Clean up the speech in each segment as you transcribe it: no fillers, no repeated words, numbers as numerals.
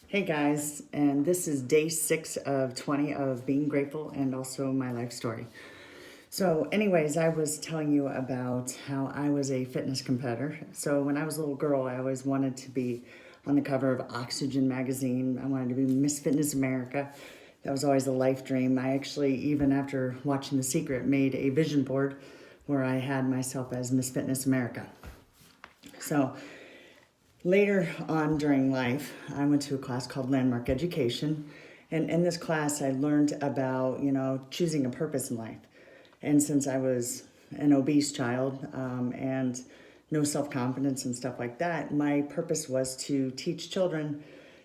Hey guys, and this is day 6 of 20 of being grateful and also my life story. So, anyways, I was telling you about how I was a fitness competitor. So, when I was a little girl, I always wanted to be on the cover of Oxygen magazine. I wanted to be Miss Fitness America. That was always a life dream. I actually, even after watching The Secret, made a vision board where I had myself as Miss Fitness America. So, later on during life, I went to a class called Landmark Education. And in this class, I learned about, choosing a purpose in life. And since I was an obese child and no self-confidence and stuff like that, my purpose was to teach children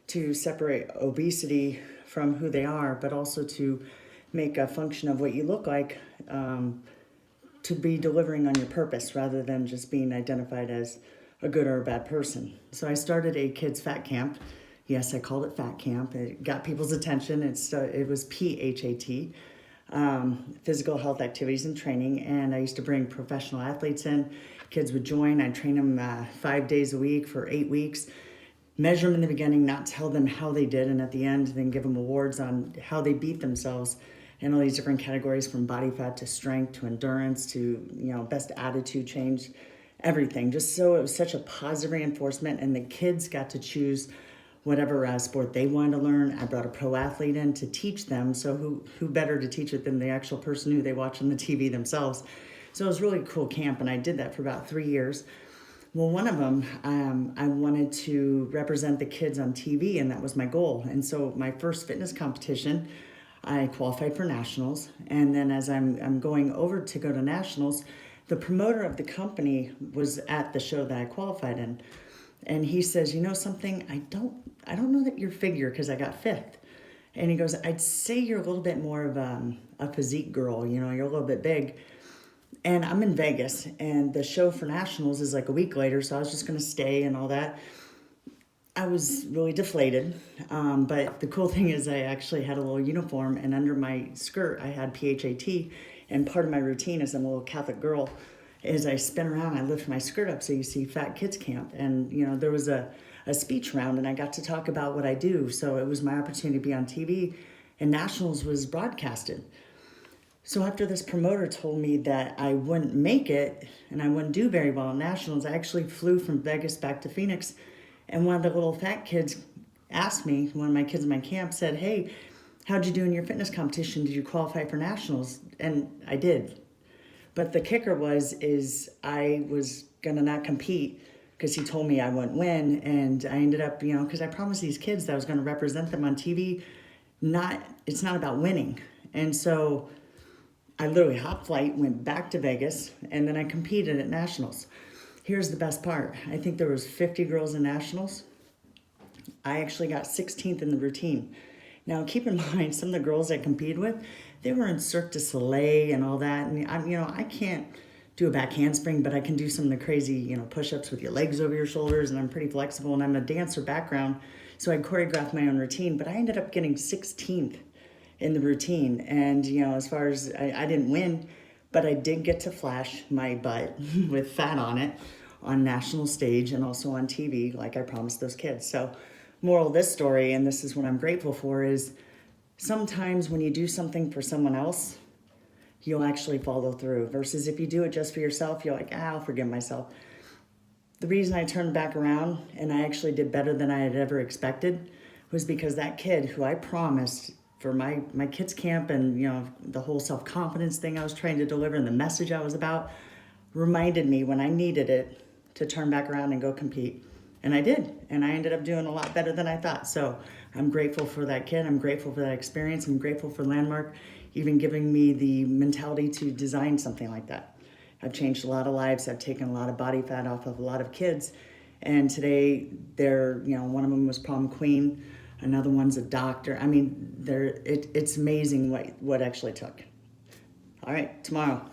to separate obesity from who they are, but also to make a function of what you look like to be delivering on your purpose rather than just being identified as a good or a bad person. So I started a kids fat camp. Yes, I called it fat camp. It got people's attention. It was PHAT, physical health activities and training. And I used to bring professional athletes in. Kids would join. I'd train them 5 days a week for 8 weeks. Measure them in the beginning, not tell them how they did, and at the end, then give them awards on how they beat themselves in all these different categories, from body fat to strength to endurance to best attitude change, everything. Just so it was such a positive reinforcement, and the kids got to choose whatever sport they wanted to learn. I brought a pro athlete in to teach them. So who better to teach it than the actual person who they watch on the TV themselves? So it was really a cool camp, and I did that for about 3 years. Well, one of them, I wanted to represent the kids on TV, and that was my goal. And so my first fitness competition, I qualified for nationals. And then as I'm going over to go to nationals, the promoter of the company was at the show that I qualified in. And he says, something, I don't know that your figure, because I got 5th. And he goes, I'd say you're a little bit more of a physique girl, you're a little bit big. And I'm in Vegas, and the show for nationals is like a week later, so I was just going to stay and all that. I was really deflated, but the cool thing is I actually had a little uniform, and under my skirt I had PHAT, and part of my routine as I'm a little Catholic girl is I spin around, I lift my skirt up so you see Fat Kids Camp, and there was a speech round, and I got to talk about what I do, so it was my opportunity to be on TV, and nationals was broadcasted. So after this promoter told me that I wouldn't make it and I wouldn't do very well in nationals, I actually flew from Vegas back to Phoenix. And one of the little fat kids asked me, one of my kids in my camp said, hey, how'd you do in your fitness competition? Did you qualify for nationals? And I did. But the kicker is I was going to not compete because he told me I wouldn't win. And I ended up, because I promised these kids that I was going to represent them on TV. It's not about winning. And so I literally hop flight, went back to Vegas, and then I competed at nationals. Here's the best part. I think there was 50 girls in nationals. I actually got 16th in the routine. Now, keep in mind, some of the girls I competed with, they were in Cirque du Soleil and all that. And I can't do a back handspring, but I can do some of the crazy, push-ups with your legs over your shoulders, and I'm pretty flexible, and I'm a dancer background, so I choreographed my own routine, but I ended up getting 16th in the routine. And as far as I didn't win, but I did get to flash my butt with fat on it on national stage and also on TV, like I promised those kids. So moral of this story, and this is what I'm grateful for, is sometimes when you do something for someone else, you'll actually follow through, versus if you do it just for yourself, you're like, I'll forgive myself. The reason I turned back around and I actually did better than I had ever expected was because that kid who I promised for my kids camp and the whole self-confidence thing I was trying to deliver and the message I was about reminded me when I needed it to turn back around and go compete. And I did, and I ended up doing a lot better than I thought. So I'm grateful for that kid. I'm grateful for that experience. I'm grateful for Landmark even giving me the mentality to design something like that. I've changed a lot of lives. I've taken a lot of body fat off of a lot of kids, and today they're one of them was prom queen. Another one's a doctor. I mean, it's amazing what actually took. All right, tomorrow.